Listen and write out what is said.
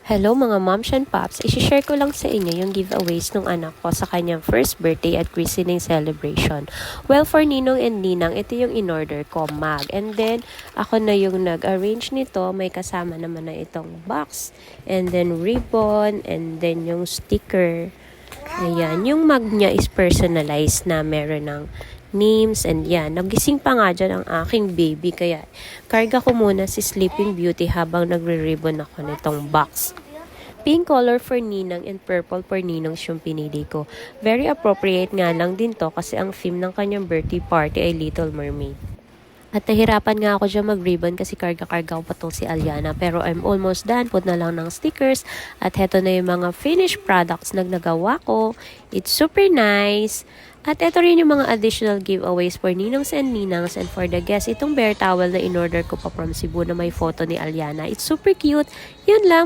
Hello mga moms and pops, isi-share ko lang sa inyo yung giveaways ng anak ko sa kanyang first birthday at christening celebration. Well, for Ninong and Ninang, ito yung in-order ko, mug. And then, ako na yung nag-arrange nito. May kasama naman na itong box. And then, ribbon. And then, yung sticker. Ayan, yung mug niya is personalized na meron ng names and yan. Nagising pa nga dyan ang aking baby kaya karga ko muna si Sleeping Beauty habang nagre-ribbon ako nitong box. Pink color for Ninang and purple for Ninong yung pinili ko. Very appropriate nga lang din to kasi ang theme ng kanyang birthday party ay Little Mermaid. At nahirapan nga ako dyan mag-ribbon kasi karga-karga ko pa tong si Aliana. Pero I'm almost done. Put na lang ng stickers. At heto na yung mga finished products na nagawa ko. It's super nice. At ito rin yung mga additional giveaways for Ninongs and Ninangs and for the guests. Itong bear towel na in-order ko pa from Cebu na may photo ni Aliana. It's super cute. Yun lang.